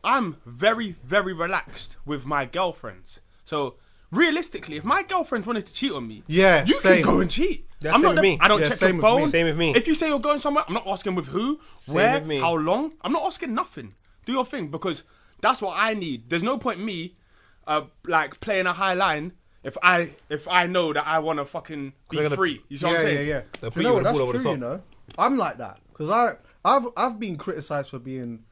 I'm very, very relaxed with my girlfriends. So realistically, if my girlfriends wanted to cheat on me, you can go and cheat. That's same with me. I don't check your phone. Same with me. If you say you're going somewhere, I'm not asking with who, where, how long. I'm not asking nothing. Do your thing, because that's what I need. There's no point me like playing a high line if I know that I want to fucking be free. You see what I'm saying? Yeah. You know what? That's true. You know, I'm like that because I've been criticised for being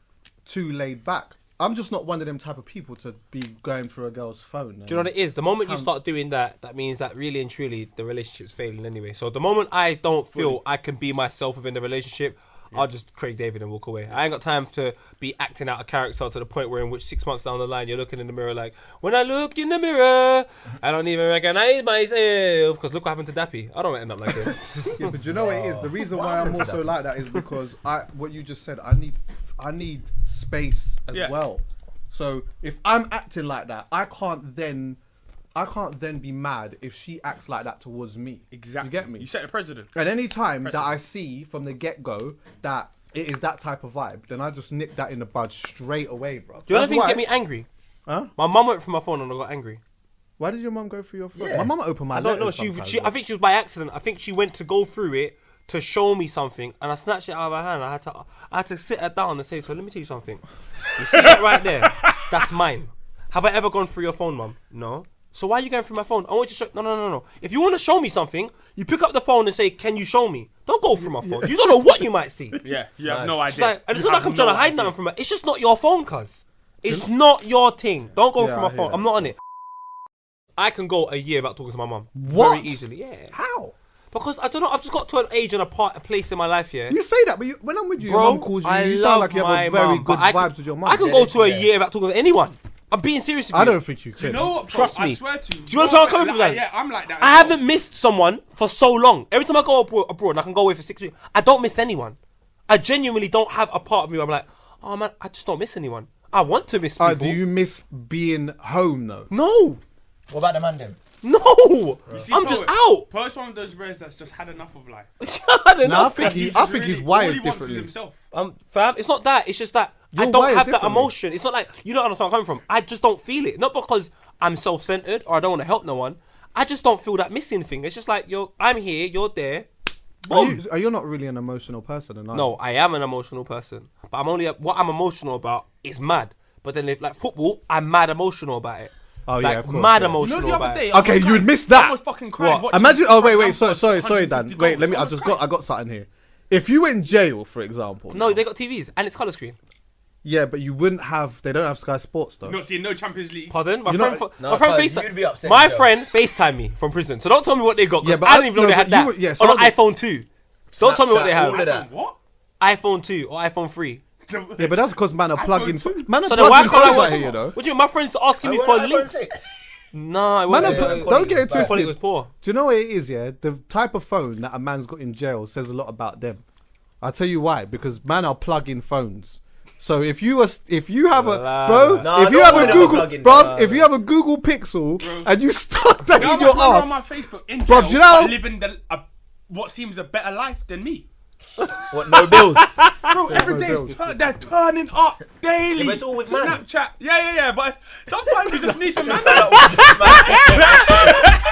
too laid back. I'm just not one of them type of people to be going through a girl's phone. Do you know what it is? The moment you start doing that, that means that really and truly the relationship's failing anyway. So the moment I don't feel I can be myself within the relationship, I'll just Craig David and walk away. I ain't got time to be acting out a character to the point where in which 6 months down the line you're looking in the mirror like, when I look in the mirra, I don't even recognize myself. Because look what happened to Dappy. I don't end up like that. Yeah, but you know what it is? The reason why I'm also like that is because what you just said, I need space as well. So if I'm acting like that, I can't then be mad if she acts like that towards me. Exactly. You get me? You set the precedent. And any time that I see from the get-go that it is that type of vibe, then I just nip that in the bud straight away, bro. Do you know things get me angry? Huh? My mum went through my phone and I got angry. Why did your mum go through your phone? Yeah. My mum opened my I don't know. I think she was by accident. I think she went to go through it to show me something, and I snatched it out of her hand. I had to sit her down and say to her, let me tell you something. You see that right there? That's mine. Have I ever gone through your phone, mum? No. So why are you going through my phone? I want you to show... No. If you want to show me something, you pick up the phone and say, can you show me? Don't go through my phone. You don't know what you might see. Yeah, you have no idea. And it's not like I'm trying to hide nothing from her. It's just not your phone, cuz. It's not your thing. Don't go through my phone. I'm not on it. I can go a year without talking to my mum. What? Very easily, yeah. How? Because, I don't know, I've just got to an age and a place in my life, yeah. You say that, but when I'm with you, your mum calls you, you sound like you have a very good vibes with your mum. I can go to a year without talking to anyone. I'm being serious with you. I don't think you can. Do you know what, bro? Trust me. I swear to you. Do you understand where I'm coming from, then? Yeah, I'm like that. I haven't missed someone for so long. Every time I go abroad and I can go away for 6 weeks, I don't miss anyone. I genuinely don't have a part of me where I'm like, oh man, I just don't miss anyone. I want to miss people. Do you miss being home though? No. What about the man then? No. See, I'm just out. Post one of those bears that's just had enough of life. I think he's wired differently. Himself. Fam, it's not that. It's just that I don't have that emotion. It's not like, you don't understand where I'm coming from. I just don't feel it. Not because I'm self-centered or I don't want to help no one. I just don't feel that missing thing. It's just like, I'm here, you're there. Are you not really an emotional person? No, I am an emotional person. But what I'm emotional about is mad. But then if like football, I'm mad emotional about it. Oh like, yeah, of course. Mad yeah. emotional You know, the other day, okay, you would miss that. I was fucking crying. Imagine. Oh wait. Sorry, Dan. Wait, let me. I got something here. If you were in jail, for example. No, they got TVs and it's colour screen. Yeah, but you wouldn't have. They don't have Sky Sports though. Not seeing no Champions League. Pardon? My friend FaceTimed me from prison. So don't tell me what they got. Yeah, but I didn't even know they had that. On an iPhone 2. Don't tell me what they have. All of that. What? iPhone 2 or iPhone 3. Yeah, but that's because man are plugging. Man are So then why plugging can't phones I out here, you know. What do you mean? My friends asking me for links. No, don't get it twisted. Quality was poor. Do you know what it is? Yeah, the type of phone that a man's got in jail says a lot about them. I'll tell you why. Because man are plugging phones. So if you have a Google Pixel and you stuck that in your ass, on my Facebook in bro, jail, you know, living what seems a better life than me. What, no bills? Bro, every day they're turning up daily. Yeah, it's all with man. Snapchat. Yeah, but sometimes you just need to man.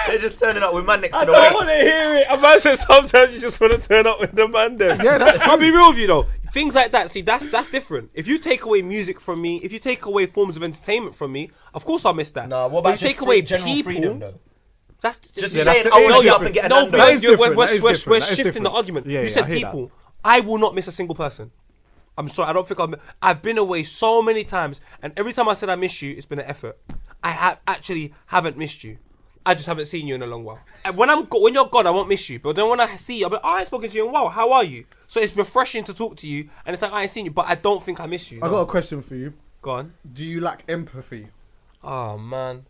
They're just turning up with man next to the I don't want to hear it. A man said sometimes you just want to turn up with the man then. Yeah, that's true. I'll be real with you though. Things like that, see, that's different. If you take away music from me, if you take away forms of entertainment from me, of course I'll miss that. No, what about if you take away general people, freedom though? That's just saying, I want to get up and get a no, Nando. we're shifting the argument. You said people. I will not miss a single person. I'm sorry, I don't think I've been away so many times, and every time I said I miss you, it's been an effort. I actually haven't missed you. I just haven't seen you in a long while. And when you're gone, I won't miss you. But then when I see you, I'll be like, I ain't spoken to you in a while. How are you? So it's refreshing to talk to you, and it's like, I ain't seen you, but I don't think I miss you. I got a question for you. Go on. Do you lack empathy? Oh, man.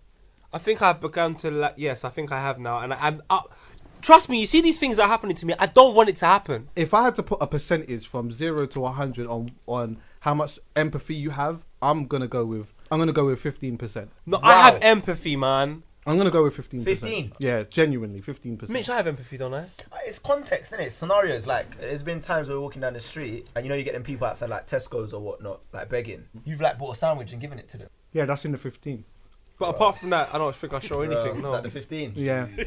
I think I've begun to yes, I think I have now. And I'm trust me, you see these things that are happening to me, I don't want it to happen. If I had to put a percentage from 0 to 100 on how much empathy you have, I'm gonna go with 15%. No, wow. I have empathy, man. I'm gonna go with 15%. 15? Yeah, genuinely 15%. Mitch, I have empathy, don't I? It's context, isn't it? Scenarios. Like, there's been times where we're walking down the street and you get them people outside like Tesco's or whatnot, like begging. You've like bought a sandwich and given it to them. Yeah, that's in the 15. But apart from that, I don't think I show anything. Is No. that the 15? Yeah. Do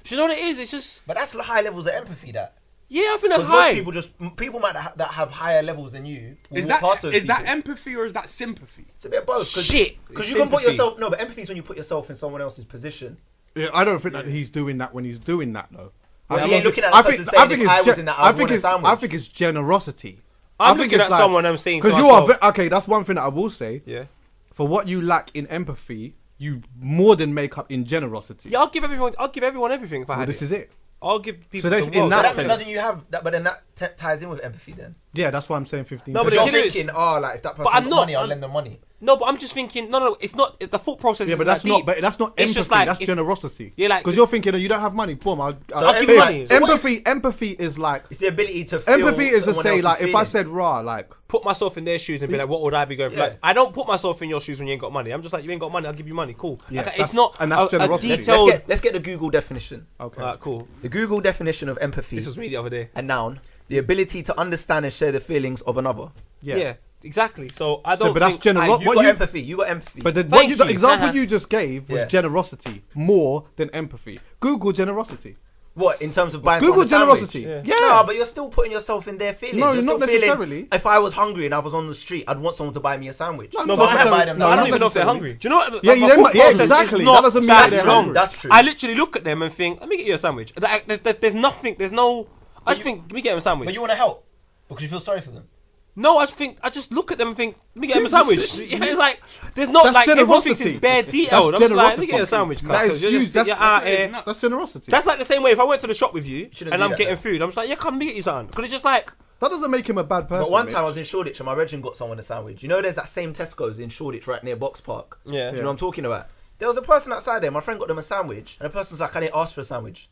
you know what it is? It's just. But that's high levels of empathy. That. Yeah, I think that's Because high. most people might that have higher levels than you. Is walk past those that people. empathy or is that sympathy? It's a bit of both. Shit. Because you can put yourself. No, but empathy is when you put yourself in someone else's position. Yeah, I don't think that he's doing that when he's doing that though. Well, he ain't looking at the person saying, if I was in that, I would want a sandwich. I think it's generosity. I'm looking at someone I'm saying to because myself. okay. That's one thing that I will say. Yeah. For what you lack in empathy, you more than make up in generosity. Yeah, I'll give everyone everything if I Well, had this it. is it. I'll give people. So that's the world. in that But sense. doesn't you have that? But then that ties in with empathy. Then. Yeah, that's why I'm saying 15. No, but Because the you're killer is- thinking, like if that person I'm got not- money, I'll lend them money. No, but I'm just thinking. No, it's not. The thought process. yeah, is but that's that not. deep. But that's not It's empathy. just like That's if- generosity. Yeah, like- because you're thinking, oh, you don't have money. Boom, I'll give you money. So what empathy is like. It's the ability to feel Empathy is to someone say else's like, if I feelings. said raw, like. Put myself in their shoes and be like, what would I be going for? Yeah. Like, I don't put myself in your shoes when you ain't got money. I'm just like, you ain't got money, I'll give you money. Cool. Yeah, Like, that's- it's not and that's a generosity. detailed. Let's get the Google definition. Okay. Alright, cool. The Google definition of empathy. This was me the other day. A noun: the ability to understand and share the feelings of another. Yeah, exactly. So I don't. but that's think general- You what got you- empathy. You got empathy. But the Thank you. example you just gave was Yeah. generosity more than empathy. Google generosity. what in terms of buying Google someone a sandwich? generosity. Yeah. No, but you're still putting yourself in their feelings. No, You're not still feeling, necessarily. If I was hungry and I was on the street, I'd want someone to buy me a sandwich. No, No, not but I necessarily. buy them No, I not don't even know if they're necessarily. hungry. Do you know what? Yeah, my yeah, thought yeah, process is exactly. not That doesn't mean that they're strong. hungry. That's true. I literally look at them and think, let me get you a sandwich. There's nothing. There's no. I just think, let me get them a sandwich. But you want to help because you feel sorry for them. No, I just look at them and think, let me get him a sandwich. Yeah, it's like, there's not That's like, everyone thinks generosity. it's bare detailed. I'm That's just like, let me get you a generosity. sandwich. That cuz, is you're you. just- you're out here. That's generosity. That's like the same way if I went to the shop with you Shouldn't and do I'm that, getting though. food, I'm just like, yeah, come, let me get you something. Because it's just like, That doesn't make him a bad person. But one Mitch. time I was in Shoreditch and my regiment got someone a sandwich. You know, there's that same Tesco's in Shoreditch right near Box Park. Yeah. Do you know what I'm talking about? There was a person outside there. My friend got them a sandwich, and the person's like, "I didn't ask for a sandwich,"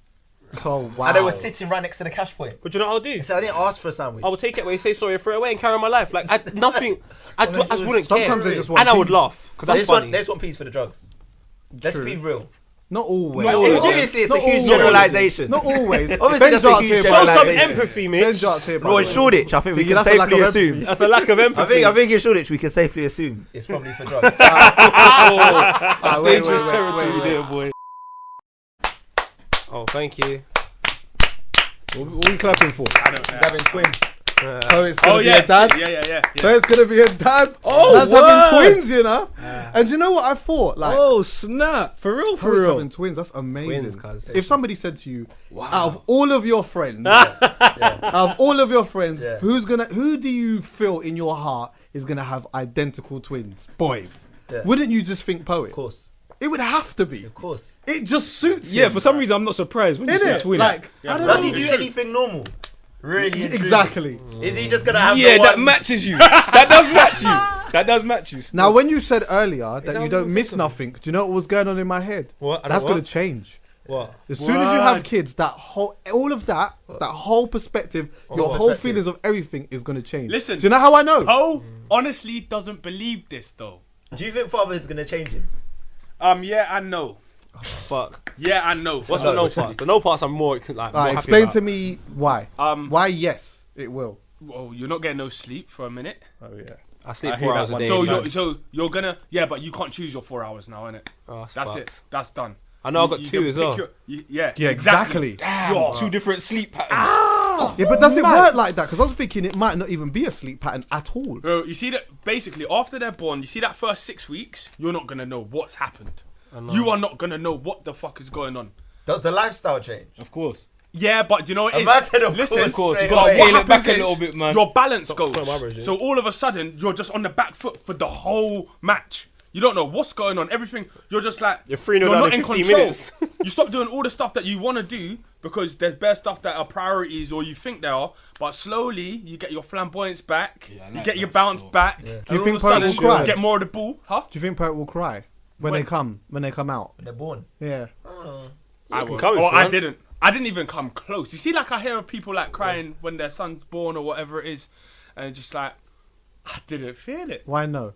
Oh wow. and they were sitting right next to the cash point. but you know what I'll do? He said, "I didn't ask for a sandwich." I will take it away, say sorry, throw it away and carry on my life. Like, nothing, I just wouldn't care. Sometimes they just want And I would peace. laugh, because They that's just want, funny. they just want peace for the drugs. Let's True. be real. Not always. Not always. Obviously, it's Not a huge always. generalization. Not always. Obviously, Ben that's a Jart's huge here, by Show the way. some generalization. empathy, Ben mate. Jart's here, by Well, the in way. Shoreditch, I think we See, can that's a lack safely of assume. empathy. That's a lack of empathy. I think in Shoreditch we can safely assume it's probably for drugs. Wait, Dangerous wait, territory wait. there, boy. Oh, thank you. What are we clapping for? I don't He's having twins. So it's gonna be a dad. Yeah. So it's gonna be a dad. Oh, That's word. having twins, you know. And you know what I thought? Like, Oh snap! For real, for Chloe's real. having twins. That's amazing. Twins, cuz. If somebody said to you, out of all of your friends, out of all of your friends, Yeah. who do you feel in your heart is gonna have identical twins, boys? Yeah. Wouldn't you just think Poet? Of course. It would have to be. Of course. It just suits Yeah, him. for some reason I'm not surprised when you Isn't say it? twin. Like, I don't Does know. he do anything normal? Really? and truly? Exactly. Is he just gonna have Yeah, the that one? matches you. That does match you. That does match you. Now, when you said earlier that that you what don't you miss think of? nothing, do you know what was going on in my head? What? I don't That's what? going to change. What? As soon as you have What? kids, that whole perspective, your whole perspective. feelings of everything is going to change. Listen. Do you know how I know? Poe honestly doesn't believe this though. Do you think father is gonna change him? Yeah, I know. Fuck. Yeah, I know. What's the no parts? The no parts I'm more like. Alright, more happy explain about. to me why. Why? Yes, it will. Well, you're not getting no sleep for a minute. Oh yeah. I sleep I hear 4 that hours a one. day. So you're gonna but you can't choose your 4 hours now, innit? Oh, That's fucked. it. That's done. I know I got You two can as pick well. Yeah, Yeah, exactly. You're two different sleep patterns. Yeah, but does it work like that? Because I was thinking it might not even be a sleep pattern at all. Bro, you see that basically after they're born, you see that first 6 weeks, you're not gonna know what's happened. You are not gonna know what the fuck is going on. Does the lifestyle change? Of course. Yeah, but do you know what it is? man said of Listen, course, you straight gotta away. scale Scale it it back a little bit, man. Your balance goes. put my average in. So all of a sudden, you're just on the back foot for the whole match. You don't know what's going on. Everything. You're just like You're 3-0 down not in in 15 control. minutes. You stop doing all the stuff that you want to do because there's bare stuff that are priorities or you think they are. But slowly, you get your flamboyance back. You get your bounce back. Do you and all think of a sudden, Poet will cry? you get more of the ball? Huh? Do you think Poet will cry when they come out? When they're born. Yeah. I can will. come if Or you I want. didn't. I didn't even come close. You see, like I hear of people like crying when their son's born or whatever it is, and just like I didn't feel it. Why no?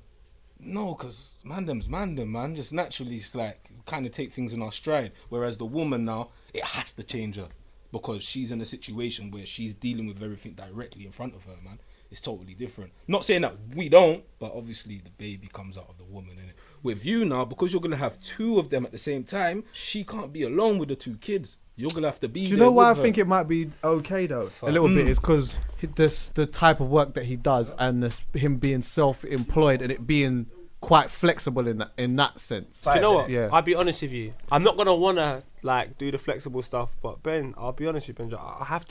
No, because mandem's mandem, man. Just naturally, it's like kind of take things in our stride. Whereas the woman now, it has to change her because she's in a situation where she's dealing with everything directly in front of her, man. It's totally different. Not saying that we don't, but obviously the baby comes out of the woman, innit? With you now, because you're gonna have two of them at the same time, she can't be alone with the two kids. You're gonna have to be. Do you know why I think it might be okay though? A little bit is because the type of work that he does and him being self-employed and it being quite flexible in that sense. Do you know what? Yeah. I'll be honest with you. I'm not gonna wanna like do the flexible stuff, but Ben, I'll be honest with you, Ben. I have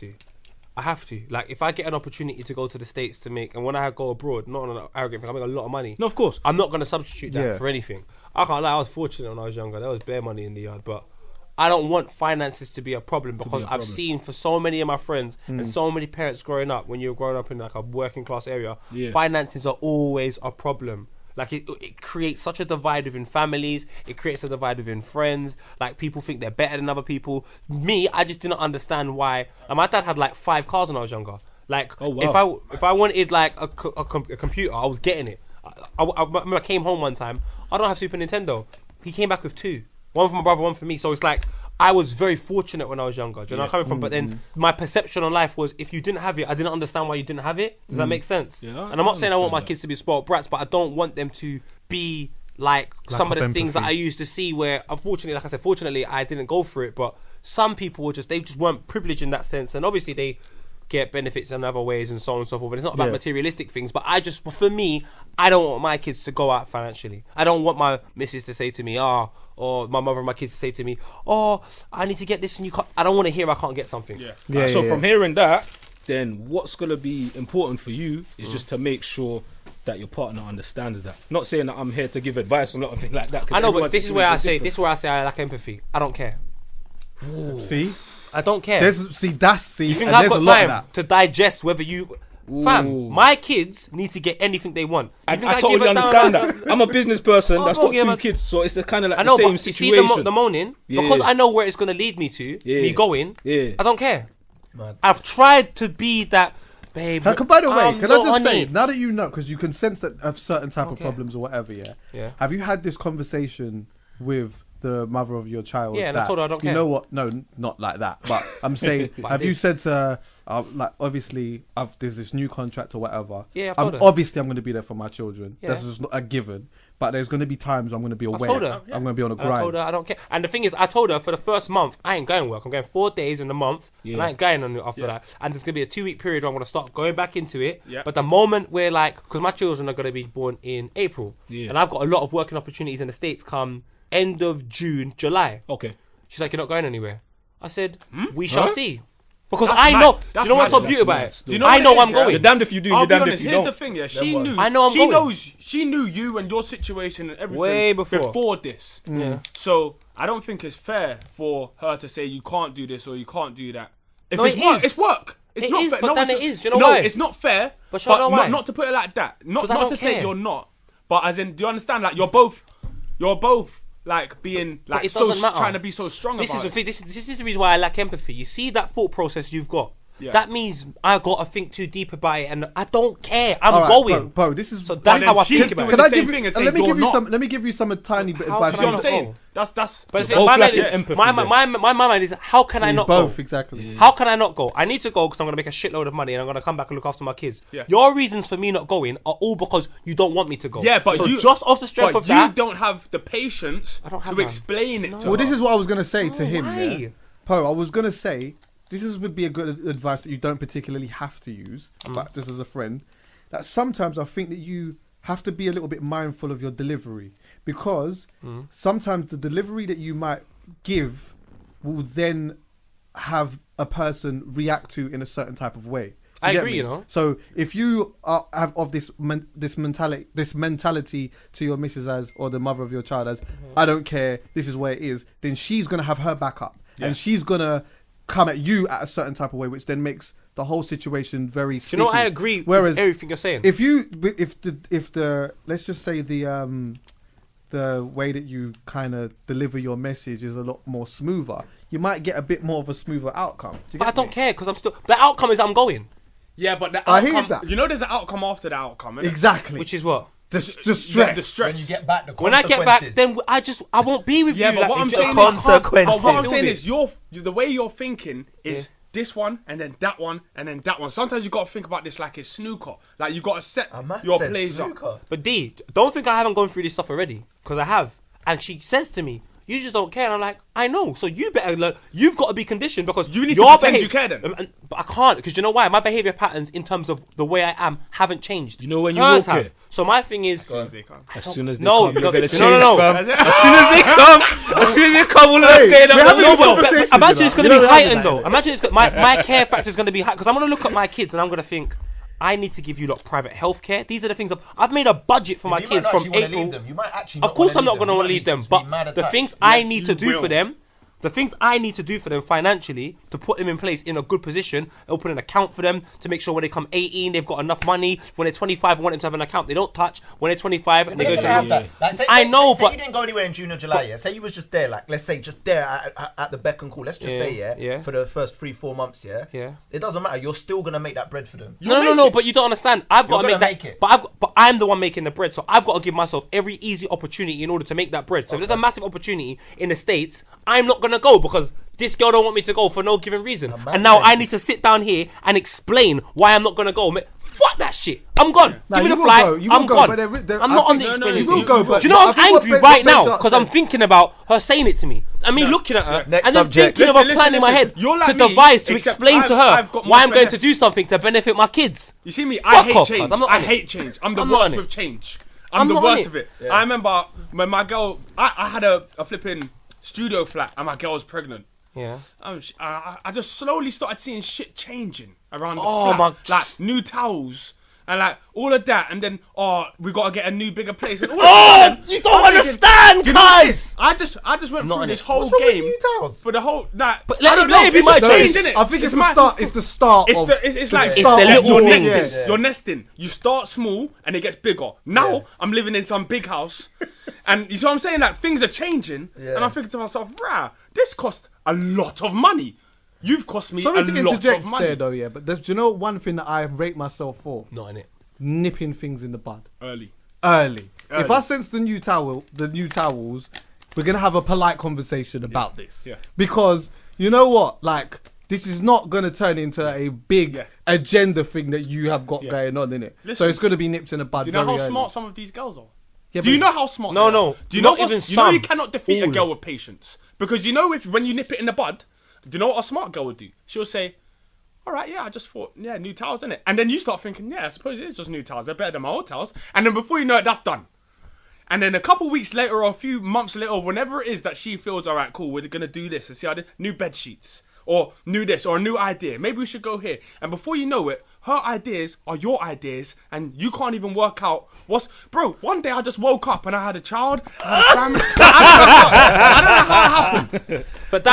to. Like, if I get an opportunity to go to the States to make, and when I go abroad, not on an arrogant thing, I make a lot of money. No, of course. I'm not going to substitute that for anything. I can't lie, I was fortunate when I was younger. There was bare money in the yard, but I don't want finances to be a problem because I've seen for so many of my friends and so many parents growing up, when you're growing up in like a working class area, finances are always a problem. Like it creates such a divide within families. It creates a divide within friends. Like people think they're better than other people. Me, I just didn't understand why. And my dad had like 5 cars when I was younger. Like if I wanted like a computer, I was getting it. I remember I came home one time. I don't have Super Nintendo. He came back with 2. One for my brother, one for me. So it's like I was very fortunate when I was younger. Do you know where I'm coming from? But then my perception on life was if you didn't have it, I didn't understand why you didn't have it. Does that make sense? Yeah, and I'm not saying I want my kids to be spoiled brats, but I don't want them to be like some of the things that I used to see where, unfortunately, like I said, fortunately, I didn't go through it. But some people were they just weren't privileged in that sense. And obviously they get benefits in other ways and so on and so forth. But it's not about materialistic things. But for me, I don't want my kids to go out financially. I don't want my missus to say to me, or my mother and my kids to say to me, I need to get this and you can't. I don't want to hear I can't get something. So from hearing that, then what's going to be important for you is just to make sure that your partner understands that. Not saying that I'm here to give advice or nothing like that. I know, but this is where I say I lack empathy. I don't care. Ooh. See? I don't care. You think I've got time to digest whether you... Fam, my kids need to get anything they want. I totally understand that. I'm a business person that's got 2 kids, so it's the kind of like the same situation. You see the moaning, because I know where it's going to lead me to, me going, I don't care. Man. I've tried to be that, babe. By the way, can I just say, now that you know, because you can sense that of certain type of problems or whatever, have you had this conversation with the mother of your child? Yeah, and I told her I don't care. You know what? No, not like that. But I'm saying, have you said to her, like, obviously, there's this new contract or whatever. Yeah, I've told her. Obviously, I'm going to be there for my children. Yeah. That's just not a given. But there's going to be times where I'm going to be away. I'm going to be on a grind. I told her I don't care. And the thing is, I told her for the first month, I ain't going work. I'm going 4 days in a month, and I ain't going on it after that. And there's going to be a 2-week period where I'm going to start going back into it. Yeah. But the moment we're like, because my children are going to be born in April, and I've got a lot of working opportunities in the States come end of June, July. Okay. She's like, you're not going anywhere. I said, we shall see. Because I know. Do you know what's so beautiful about it? I know I'm going. You're damned if you do, you're damned if you don't. Here's the thing, she knew. I know I'm going. She knew you and your situation and everything way before this. Yeah. So I don't think it's fair for her to say you can't do this or you can't do that. If it's work. It's not fair. But then it is. Do you know why? No, it's not fair. But not to put it like that. Not to say you're not. But as in, do you understand? Like you're both like being like so trying to be so strong about it. This is the reason why I lack empathy. You see that thought process you've got. Yeah. That means I got to think too deep about it, and I don't care. I'm going, bro. This is so that's how I think about it. Can I give you? Let me give you some tiny bit of advice. You know what I'm saying? That's. But my mind is how can I not go? Both exactly. Yeah. How can I not go? I need to go because I'm going to make a shitload of money and I'm going to come back and look after my kids. Yeah. Your reasons for me not going are all because you don't want me to go. Yeah, but so just off the strength of that, you don't have the patience to explain it to her. Well, this is what I was going to say to him. Yeah? Po, I was going to say. This would be a good advice that you don't particularly have to use, but just as a friend, that sometimes I think that you have to be a little bit mindful of your delivery because sometimes the delivery that you might give will then have a person react to in a certain type of way. I agree, you know. So if you have of this mentality to your missus or the mother of your child as, I don't care, this is where it is, then she's gonna have her back up, and she's gonna come at you at a certain type of way, which then makes the whole situation very sticky. You know, I agree with everything you're saying. If the let's just say the way that you kind of deliver your message is a lot more smoother, you might get a bit more of a smoother outcome. But I don't care because the outcome is I'm going. Yeah, but the outcome, I hear that. You know, there's an outcome after the outcome, innit? Exactly. Which is what? The stress. The stress. When you get back, the when I get back, then I won't be with you. But what I'm saying is, the way you're thinking is this one and then that one and then that one. Sometimes you got to think about this like it's snooker. Like you got to set your plays up. But D, don't think I haven't gone through this stuff already, because I have. And she says to me, you just don't care. And I'm like, I know. So you better learn. You've got to be conditioned, because you need to pretend you care then. But I can't, because you know why? My behaviour patterns in terms of the way I am haven't changed. You know when you walk have. So my thing is, as soon as they come, As soon as they come, come, all of that's going on. Imagine it's going to be heightened though. Imagine my care factor is going to be high, because I'm going to look at my kids and I'm going to think, I need to give you private healthcare. These are the things I've made a budget for my kids from April. You might actually of course, I'm not going to want to leave them, but the things I need to do for them. The things I need to do for them financially to put them in place in a good position, open an account for them to make sure when they come 18, they've got enough money. When they're 25, I want them to have an account they don't touch. When they're 25, and they go to that. I know, but you didn't go anywhere in June or July. Yeah, say you was just there, like let's say just there at the beck and call. Let's just say for the first 3-4 months. Yeah. It doesn't matter. You're still gonna make that bread for them. No. But you don't understand. I've got to make that. But I'm the one making the bread, so I've got to give myself every easy opportunity in order to make that bread. So if there's a massive opportunity in the States, I'm not gonna go because this girl don't want me to go for no given reason. And now I need to sit down here and explain why I'm not going to go. Fuck that shit. I'm gone. Give me the flight. I'm gone. I'm not on the explanation. You will go, but do you know I'm angry right now? Because I'm thinking about her saying it to me. I mean, looking at her and then thinking of a plan in my head to devise, to explain to her why I'm going to do something to benefit my kids. You see me? I hate change. I hate change. I'm the worst with change. I'm the worst of it. I remember when my girl, I had a flipping studio flat and my girl was pregnant. Yeah. I just slowly started seeing shit changing around the flat. Like new towels and like all of that, and then we gotta get a new bigger place. And all you don't understand, guys. I just went through this whole game for the whole that. But let it be my change, innit? I think it's the start. It's the start. It's like the little nesting. You're nesting. You start small and it gets bigger. Now I'm living in some big house, and you see what I'm saying? Like things are changing, and I'm thinking to myself, rah, this cost a lot of money. You've cost me a lot of money. There though, but do you know one thing that I rate myself for? Not in it. Nipping things in the bud. Early. If I sense the new towels, we're gonna have a polite conversation about this. Yeah. Because you know what, like this is not gonna turn into a big agenda thing that you have got going on, innit? So it's gonna be nipped in the bud. Do you know how smart some of these girls are? Yeah, do you know how smart? No. Do you know even some? You know you cannot defeat a girl with patience, because you know when you nip it in the bud, do you know what a smart girl would do? She'll say, all right, I just thought, new towels, innit? And then you start thinking, I suppose it is just new towels. They're better than my old towels. And then before you know it, that's done. And then a couple weeks later or a few months later, whenever it is that she feels, all right, cool, we're going to do this and see how new bed sheets or new this or a new idea. Maybe we should go here. And before you know it, her ideas are your ideas, and you can't even work out one day I just woke up and I had a child, I had a family. I don't know how it happened. But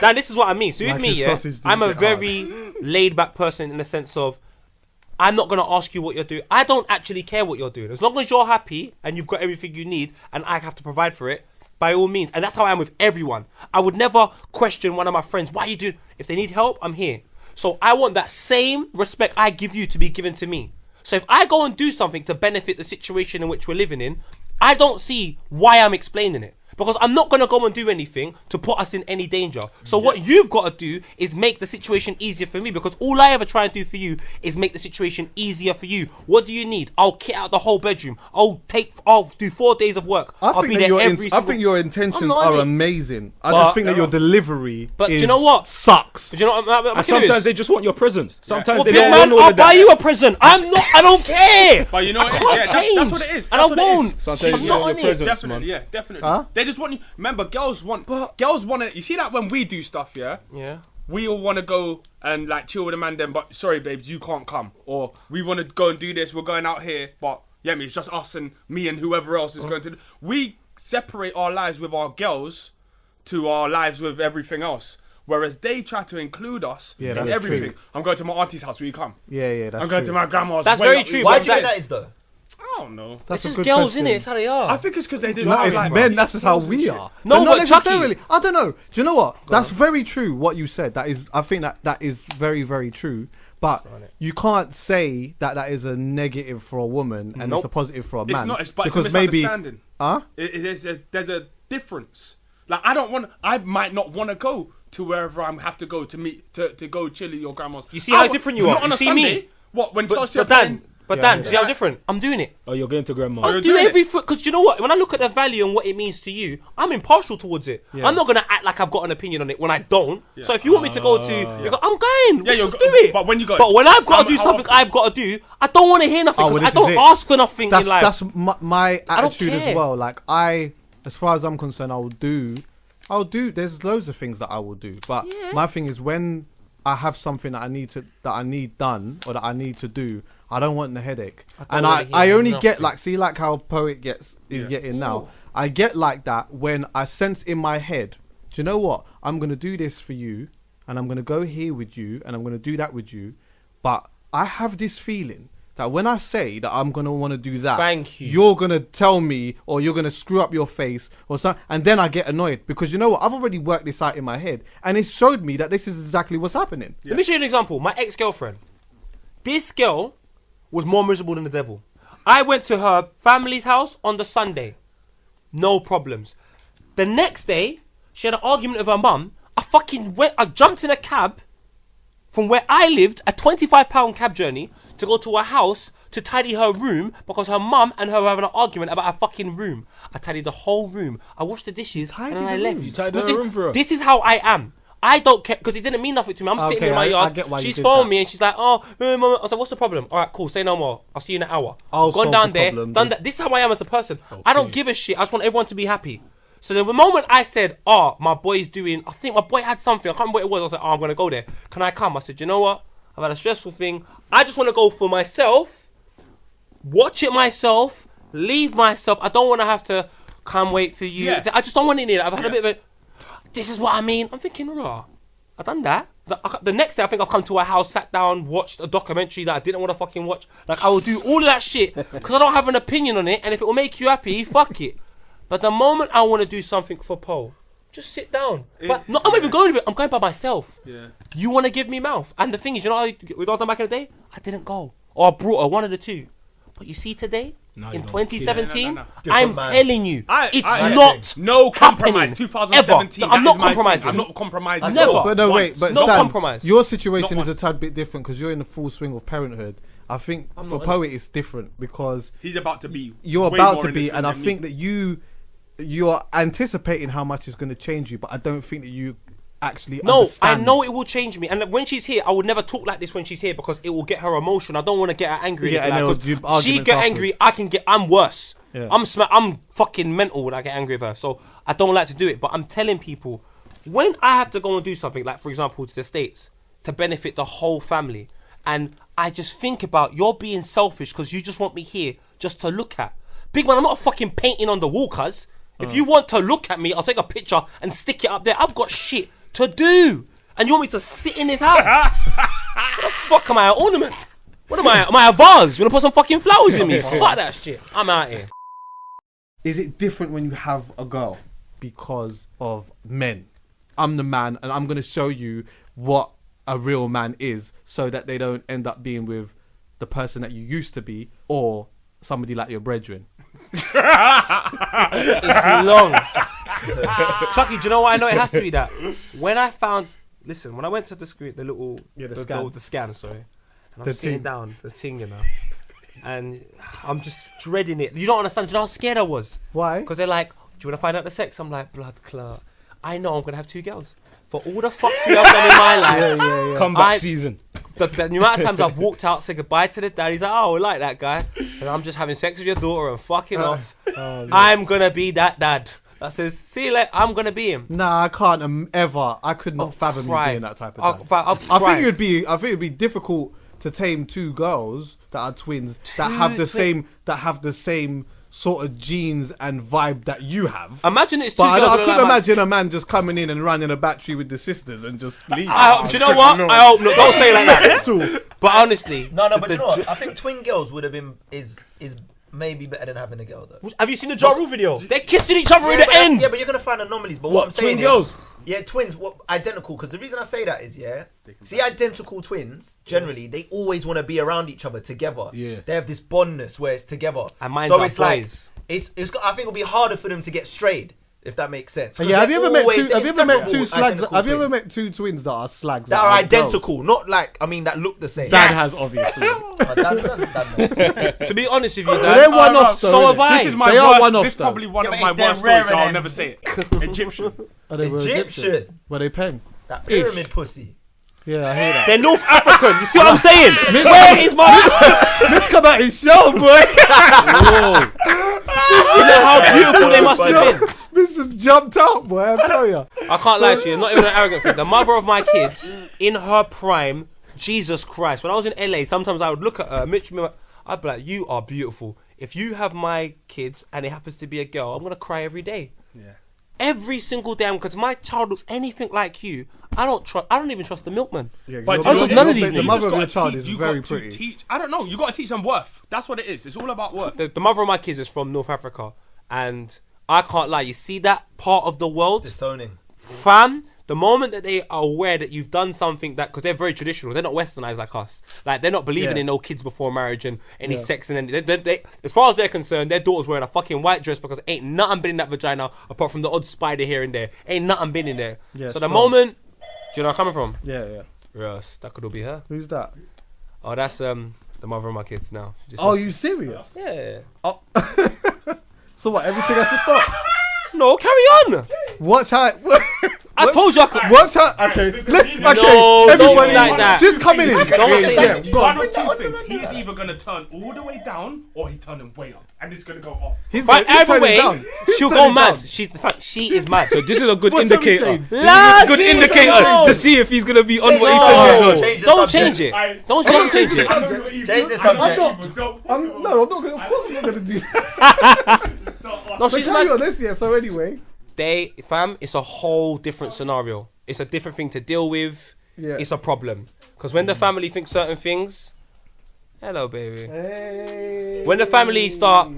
Dan, this is what I mean. So with me, I'm a very laid back person in the sense of I'm not going to ask you what you're doing. I don't actually care what you're doing. As long as you're happy and you've got everything you need and I have to provide for it, by all means. And that's how I am with everyone. I would never question one of my friends. Why are you doing? If they need help, I'm here. So I want that same respect I give you to be given to me. So if I go and do something to benefit the situation in which we're living in, I don't see why I'm explaining it. Because I'm not going to go and do anything to put us in any danger. So what you've got to do is make the situation easier for me. Because all I ever try and do for you is make the situation easier for you. What do you need? I'll kit out the whole bedroom. I'll do 4 days of work. I think your intentions are amazing. I just think that your delivery do you know what? Sucks. Do you know what? And sometimes they just want your presents. Sometimes they don't want all of that. I'll buy you a present. I don't care. But you know what? That's what it is. And I won't. Sometimes you want your presents, man. Yeah, definitely. Huh? They just want you. Remember, girls want it. You see that when we do stuff, we all want to go and like chill with a man. Then, but sorry, babes, you can't come. Or we want to go and do this. We're going out here, but it's just us and me and whoever else is going to. We separate our lives with our girls to our lives with everything else. Whereas they try to include us in everything. True. I'm going to my auntie's house. Will you come? Yeah, that's I'm going to my grandma's. That's very true. Why do you think that is though? I don't know. It's just girls, innit? It's how they are. I think it's because they didn't have like men. That's just how we are. No, not but necessarily. I don't know. Do you know what? That's very true. What you said. I think that is very, very true. But you can't say that is a negative for a woman and it's a positive for a man. It's not. But because it's a misunderstanding. There's a difference. Like I might not want to go to wherever I have to go to meet to go chill at your grandma's. You see how different you are. On you a see Sunday, me. What when Chelsea are Dan, playing? See how different? I'm doing it. Oh, you're going to grandma. I'll do everything because you know what? When I look at the value and what it means to you, I'm impartial towards it. Yeah. I'm not gonna act like I've got an opinion on it when I don't. Yeah. So if you want me to go to, I'm going. Yeah, let's do it. But when you go, but when I've got to do something I've got to do, I don't want to hear nothing because I don't ask for nothing in life. That's my attitude as well. Like as far as I'm concerned, I'll do. There's loads of things that I will do, but my thing is when I have something that I need done or that I need to do, I don't want the headache. And I only get like how Poet is getting now. I get like that when I sense in my head, do you know what? I'm gonna do this for you, and I'm gonna go here with you, and I'm gonna do that with you, but I have this feeling that when I say that I'm gonna want to do that, you're gonna tell me or you're gonna screw up your face or something, and then I get annoyed because you know what? I've already worked this out in my head, and it showed me that this is exactly what's happening. Let me show you an example. My ex-girlfriend. This girl was more miserable than the devil. I went to her family's house on the Sunday, no problems. The next day, she had an argument with her mum. I jumped in a cab from where I lived, a £25 cab journey, to go to her house to tidy her room because her mum and her were having an argument about her fucking room. I tidied the whole room. I washed the dishes and then I left. You tidied the room for her? This is how I am. I don't care because it didn't mean nothing to me. I'm sitting in my yard. She's phoned me and she's like, "Oh, mama." I was like, "What's the problem?" "All right, cool. Say no more. I'll see you in an hour." I've gone down there, done that. This is how I am as a person. Okay. I don't give a shit. I just want everyone to be happy. So the moment I said, my boy's doing, I think my boy had something, I can't remember what it was. I was like, I'm going to go there. Can I come? I said, you know what? I've had a stressful thing. I just want to go for myself, watch it myself, leave myself. I don't want to have to come wait for you. Yeah. I just don't want it in it. I've had a bit of this is what I mean. I'm thinking, I've done that. The next day, I think I've come to her house, sat down, watched a documentary that I didn't want to fucking watch. Like, I will do all of that shit because I don't have an opinion on it. And if it will make you happy, fuck it. But the moment I want to do something for Paul, just sit down. But I'm not even going with it. I'm going by myself. Yeah. You want to give me mouth. And the thing is, you know how we got done back in the day? I didn't go. Or I brought her, one of the two. But you see today, in 2017, I'm telling you, it's not no compromise. 2017, I'm not compromising. I'm not compromising. Never. But no, wait. But no compromise. Your situation is a tad bit different because you're in the full swing of parenthood. I think for Poet it's different because he's about to be. You're about to be, and I think that you're anticipating how much it's going to change you, but I don't think that you actually understand. I know it will change me, and when she's here, I would never talk like this when she's here because it will get her emotional. I don't want to get her angry. She get angry, I'm worse. Yeah. I'm fucking mental when I get angry with her, so I don't like to do it. But I'm telling people, when I have to go and do something, like for example to the States, to benefit the whole family, and I just think about you're being selfish because you just want me here just to look at. Big man, I'm not a fucking painting on the wall, cuz. If you want to look at me, I'll take a picture and stick it up there. I've got shit to do. And you want me to sit in this house? What the fuck am I, an ornament? What am I? Am I a vase? You want to put some fucking flowers in me? Fuck that shit. I'm out here. Is it different when you have a girl? Because of men. I'm the man and I'm going to show you what a real man is so that they don't end up being with the person that you used to be or somebody like your brethren. It's long. Chucky, do you know why I know it has to be that? When I went to the screen, the scan, sorry, and I'm sitting down, the thing, you know, and I'm just dreading it. You don't understand, do you know how scared I was? Why? Because they're like, do you want to find out the sex? I'm like, blood clot. I know I'm going to have 2 girls. For all the fuckery I've done in my life. Comeback season. The amount of times I've walked out, said goodbye to the dad, he's like, oh, I like that guy. And I'm just having sex with your daughter and fucking off. I'm going to be that dad. That says, see you later, I'm going to be him. Nah, I can't ever. I could not fathom you being that type of dad. I think it'd be difficult to tame 2 girls that are twins that have the same sort of genes and vibe that you have. Imagine it's 2 girls. I couldn't imagine a man just coming in and running a battery with the sisters and just leaving. Do you know what? No. I hope not. Don't say it like that. But honestly, but you know what? I think twin girls would have been is maybe better than having a girl though. Have you seen the Ja Rule video? They're kissing each other in the end. Yeah, but you're gonna find anomalies. But what I'm saying twin girls? Yeah, twins, identical. Because the reason I say that is, see, identical twins, generally, they always want to be around each other together. Yeah. They have this bondness where it's together. And mine's so are it's like, boys. I think it'll be harder for them to get strayed, if that makes sense. Yeah, have you ever met two slags? Have you ever twins met two twins that are slags? that are identical? Not like, that look the same. Dad has, obviously. My dad doesn't, Dad, no. To be honest with you, But they're Dad, one-offs, though, so innit? have I. This is my They are worst. one-offs, This is though. probably one Yeah, of but my it's their worst stories, so rare I'll and never say it. Egyptian. They were Egyptian. Were they paying? That pyramid pussy. Yeah, I hear that. They're North African. You see what I'm saying? Where is my... Let's come out his show, boy. Whoa. Do you know how beautiful they must have been? This just jumped out, boy. I tell you. I can't lie to you. It's not even an arrogant thing. The mother of my kids, in her prime, Jesus Christ. When I was in LA, sometimes I would look at her, I'd be like, you are beautiful. If you have my kids and it happens to be a girl, I'm going to cry every day. Yeah. Every single day, because my child looks anything like you. I don't even trust the milkman. Yeah, But I trust none of these the niggas. mother of You your just child gotta is teach- very you got to pretty. teach. I don't know. You got to teach them worth. That's what it is. It's all about worth. The mother of my kids is from North Africa, and I can't lie. You see that part of the world, Disowning. fam. The moment that they are aware that you've done something that, because they're very traditional, they're not westernized like us. Like they're not believing in no kids before marriage and any sex and anything. They, as far as they're concerned, their daughter's wearing a fucking white dress because ain't nothing been in that vagina apart from the odd spider here and there. Ain't nothing been in there. Yeah, so the strong. moment, do you know where I'm coming from? Yeah. Yes, that could all be her. Who's that? Oh, that's the mother of my kids now. Oh, you serious? Yeah. Oh. So what? Everything has to stop. No, carry on. Watch how. I told you I could. Watch how. Okay. Let's. Okay. No, don't everybody, be like that. She's coming in. Don't say that. Go on. One of two things. He is either going to turn all the way down or he's turning way up. And it's going to go off. He's But he's either turning way, down. He's she'll turning go mad. down. She is mad. So this is a good What's every indicator. change? Lad, Good please, indicator no. to see if he's gonna be on what he No. said he's on. Change the Don't subject. change it. Don't change it. Change the subject. I'm not gonna. Of course, I'm not gonna do that. No, So she's carry mad. on this year. So anyway. Fam, it's a whole different scenario. It's a different thing to deal with. Yeah. It's a problem. Because when the family thinks certain things, hello, baby. Hey. When the family start,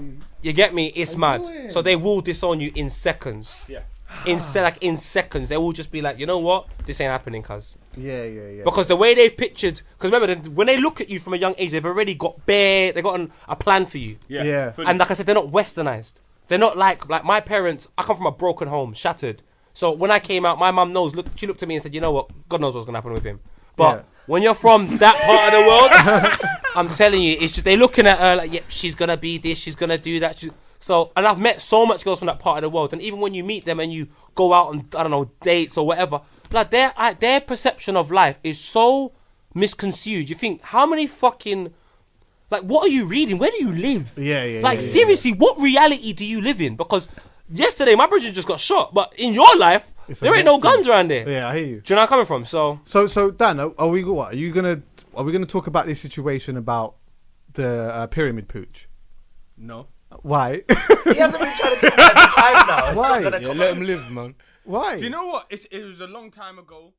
you get me, it's How you mad. doing? So they will disown you in seconds. Yeah. In seconds, they will just be like, you know what? This ain't happening, cuz. Yeah. Because the way they've pictured, because remember, when they look at you from a young age, they've already got they got a plan for you. Yeah. And like I said, they're not westernized. They're not like my parents. I come from a broken home, shattered. So when I came out, my mum knows. She looked at me and said, "You know what? God knows what's gonna happen with him." But when you're from that part of the world, I'm telling you, it's just they're looking at her like, "Yep, she's gonna be this. She's gonna do that." So, and I've met so much girls from that part of the world, and even when you meet them and you go out on, I don't know, dates or whatever, like their perception of life is so misconstrued. You think, how many fucking, like, what are you reading? Where do you live? Yeah. Like, seriously, what reality do you live in? Because yesterday, my brother just got shot, but in your life, there ain't no guns around there. Yeah, I hear you. Do you know where I'm coming from? So Dan, are we gonna talk about this situation about the pyramid pooch? No. Why? He hasn't been trying to talk about the time now. It's Why? not gonna Yeah, come let out. him live, man. Why? Do you know what? It was a long time ago.